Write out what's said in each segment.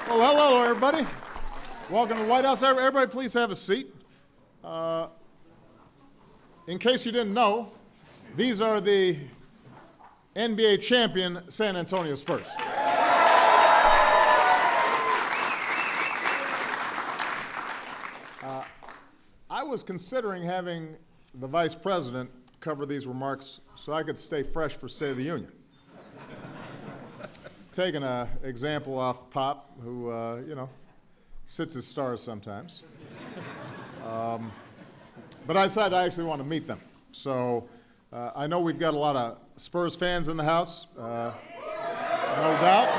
Well, hello, everybody. Welcome to the White House. Everybody, please have a seat. In case you didn't know, these are the NBA champion San Antonio Spurs. I was considering having the vice president cover these remarks so I could stay fresh for State of the Union. Taking an example off Pop, who, sits his stars sometimes. But I decided I actually want to meet them. So I know we've got a lot of Spurs fans in the house, no doubt,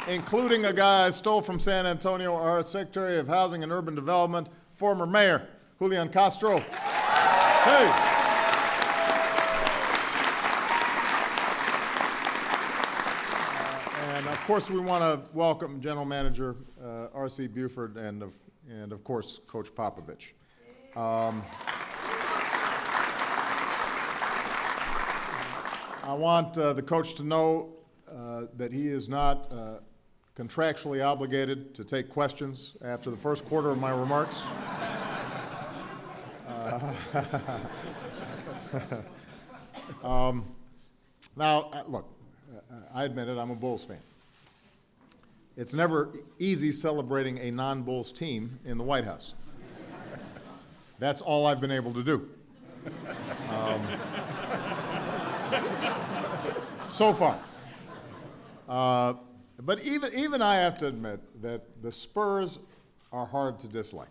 including a guy I stole from San Antonio, our Secretary of Housing and Urban Development, former Mayor Julian Castro. Hey. And of course, we want to welcome General Manager R.C. Buford and of course, Coach Popovich. I want the coach to know that he is not contractually obligated to take questions after the first quarter of my remarks. Now, look, I admit it, I'm a Bulls fan. It's never easy celebrating a non-Bulls team in the White House. That's all I've been able to do. So far. But even I have to admit that the Spurs are hard to dislike.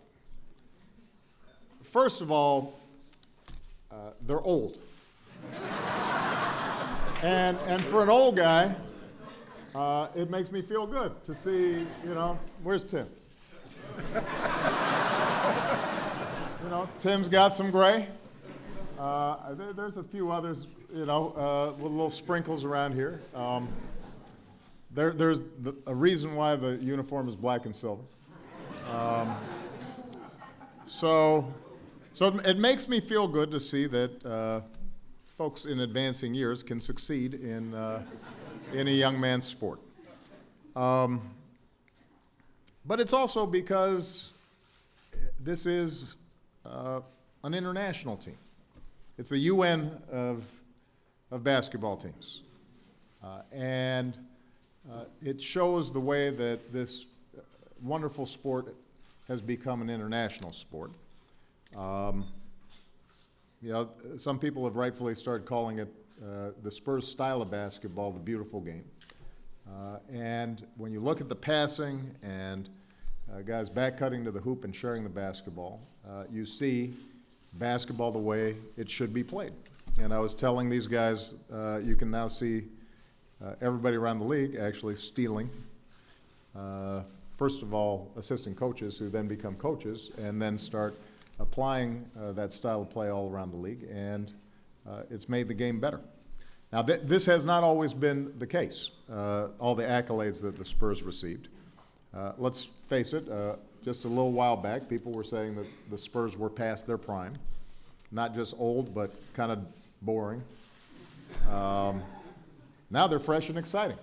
First of all, they're old. And for an old guy, it makes me feel good to see, where's Tim? Tim's got some gray. There's a few others, with little sprinkles around here. There's a reason why the uniform is black and silver. So it makes me feel good to see that folks in advancing years can succeed in a young man's sport. But it's also because this is an international team. It's the UN of basketball teams. And it shows the way that this wonderful sport has become an international sport. Some people have rightfully started calling it the Spurs style of basketball, the beautiful game. And when you look at the passing and guys back cutting to the hoop and sharing the basketball, you see basketball the way it should be played. And I was telling these guys, you can now see everybody around the league actually stealing, first of all, assistant coaches who then become coaches and then start applying that style of play all around the league, and it's made the game better. Now, this has not always been the case, all the accolades that the Spurs received. Let's face it, just a little while back, people were saying that the Spurs were past their prime, not just old, but kind of boring. Now they're fresh and exciting,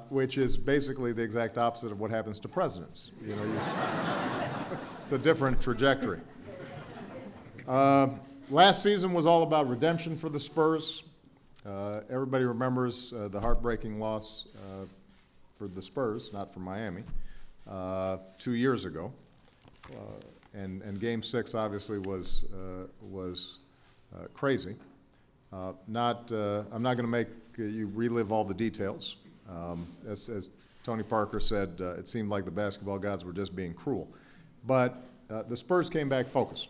which is basically the exact opposite of what happens to presidents. It's a different trajectory. Last season was all about redemption for the Spurs. Everybody remembers the heartbreaking loss for the Spurs, not for Miami, 2 years ago. And Game 6 obviously was crazy. I'm not going to make you relive all the details. As Tony Parker said, it seemed like the basketball gods were just being cruel. But the Spurs came back focused.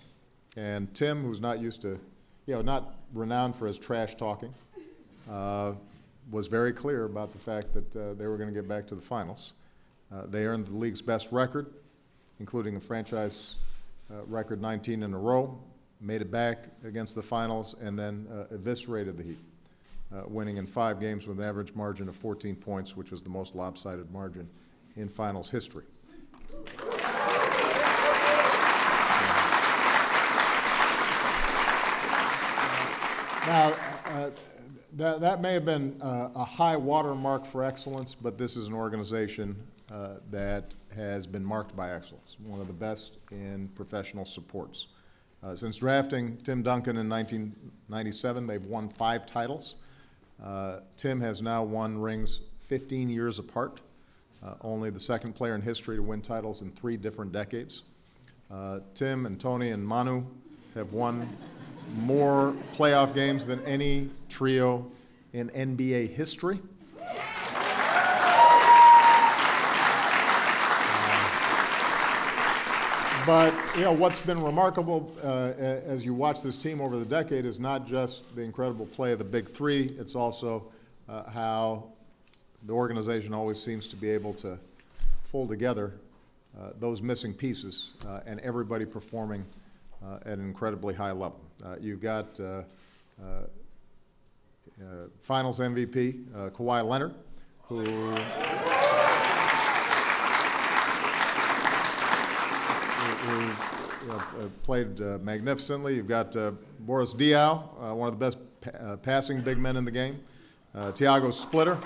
And Tim, who's not used to, not renowned for his trash talking, was very clear about the fact that they were going to get back to the finals. They earned the league's best record, including a franchise record 19 in a row, made it back against the finals, and then eviscerated the Heat, winning in 5 games with an average margin of 14 points, which was the most lopsided margin in finals history. Now, That may have been a high watermark for excellence, but this is an organization that has been marked by excellence, one of the best in professional supports. Since drafting Tim Duncan in 1997, they've won 5 titles. Tim has now won rings 15 years apart, only the second player in history to win titles in 3 different decades. Tim and Tony and Manu have won more playoff games than any trio in NBA history. But what's been remarkable as you watch this team over the decade is not just the incredible play of the big 3, it's also how the organization always seems to be able to pull together those missing pieces and everybody performing at an incredibly high level. You've got Finals MVP Kawhi Leonard, who played magnificently. You've got Boris Diaw, one of the best passing big men in the game. Thiago Splitter,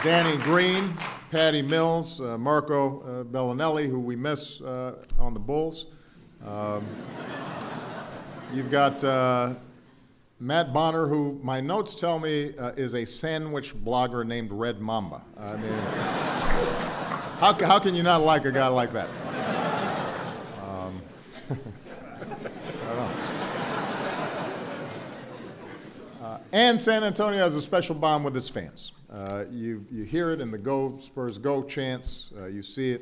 Danny Green, Patty Mills, Marco Bellinelli, who we miss on the Bulls. You've got Matt Bonner, who my notes tell me is a sandwich blogger named Red Mamba. I mean, how can you not like a guy like that? I don't know. And San Antonio has a special bond with its fans. You hear it in the Go Spurs Go chants. You see it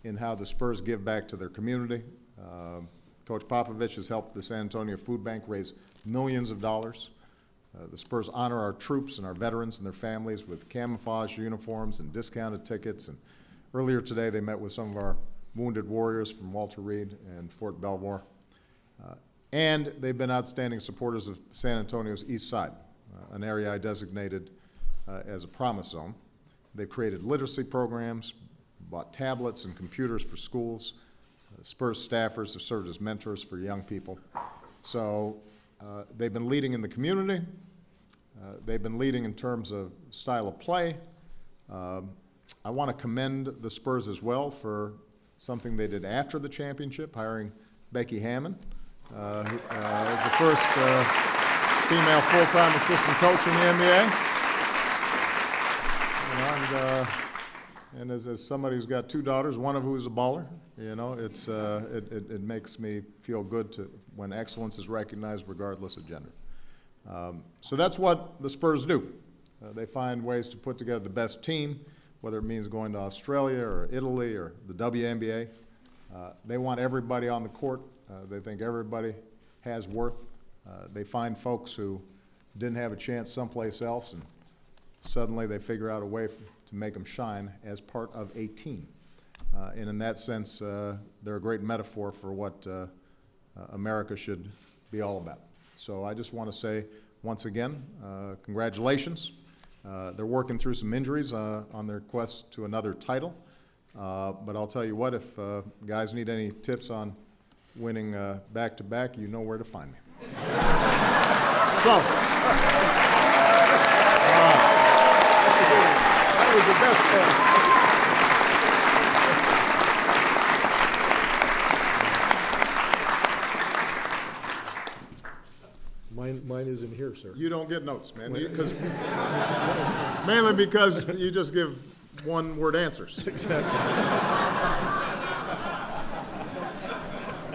in how the Spurs give back to their community. Coach Popovich has helped the San Antonio Food Bank raise millions of dollars. The Spurs honor our troops and our veterans and their families with camouflage uniforms and discounted tickets. And earlier today, they met with some of our wounded warriors from Walter Reed and Fort Belvoir. And they've been outstanding supporters of San Antonio's East Side, an area I designated as a promise zone. They've created literacy programs, bought tablets and computers for schools. Spurs staffers have served as mentors for young people. So they've been leading in the community. They've been leading in terms of style of play. I want to commend the Spurs as well for something they did after the championship, hiring Becky Hammon, who is the first female full-time assistant coach in the NBA. And as somebody who's got 2 daughters, one of who is a baller, it makes me feel good when excellence is recognized regardless of gender. So that's what the Spurs do. They find ways to put together the best team, whether it means going to Australia or Italy or the WNBA. They want everybody on the court. They think everybody has worth. They find folks who didn't have a chance someplace else, and suddenly they figure out a way to make them shine as part of a team. And in that sense, they're a great metaphor for what America should be all about. So I just want to say, once again, congratulations. They're working through some injuries on their quest to another title. But I'll tell you what, if guys need any tips on winning back-to-back, you know where to find me. So, that was the best part. Mine isn't here, sir. You don't get notes, man. Mainly because you just give one-word answers. Exactly.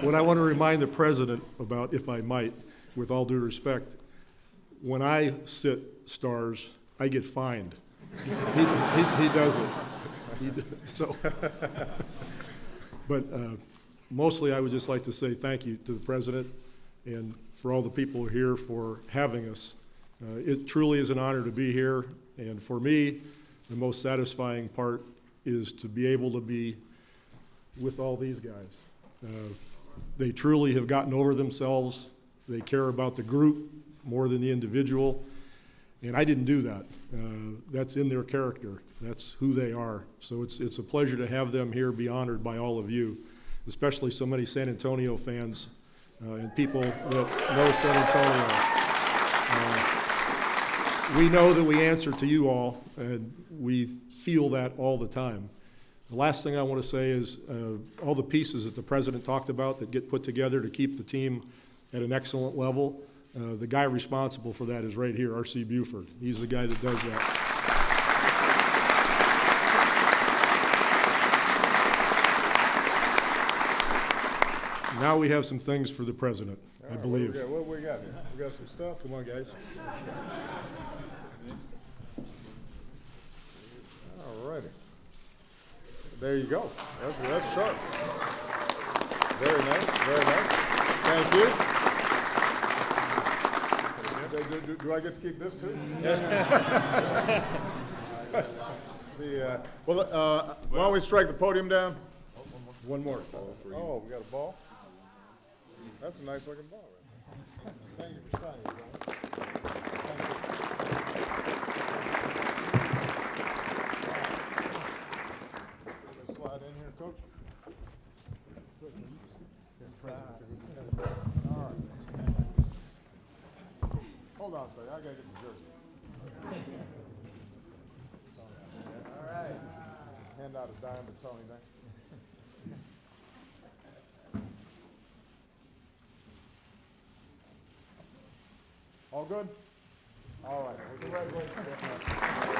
What I want to remind the president about, if I might, with all due respect, when I sit stars, I get fined. He doesn't. So, but mostly I would just like to say thank you to the president and for all the people here for having us. It truly is an honor to be here, and for me, the most satisfying part is to be able to be with all these guys. They truly have gotten over themselves. They care about the group more than the individual, and I didn't do that. That's in their character. That's who they are. So it's a pleasure to have them here, be honored by all of you, especially so many San Antonio fans and people that know San Antonio. We know that we answer to you all, and we feel that all the time. The last thing I want to say is all the pieces that the president talked about that get put together to keep the team at an excellent level, the guy responsible for that is right here, R.C. Buford. He's the guy that does that. Now we have some things for the president, I believe. What we got here? We got some stuff? Come on, guys. All righty. There you go. That's sharp. Very nice, very nice. Thank you. Do I get to keep this too? Why don't we strike the podium down? One more. Oh, we got a ball? That's a nice looking ball. Right? Thank you for signing it, John. Slide in here, Coach. All right. Hold on a second. I gotta get the jersey. All right. Hand out a dime to Tony there. All good? All right. Congratulations.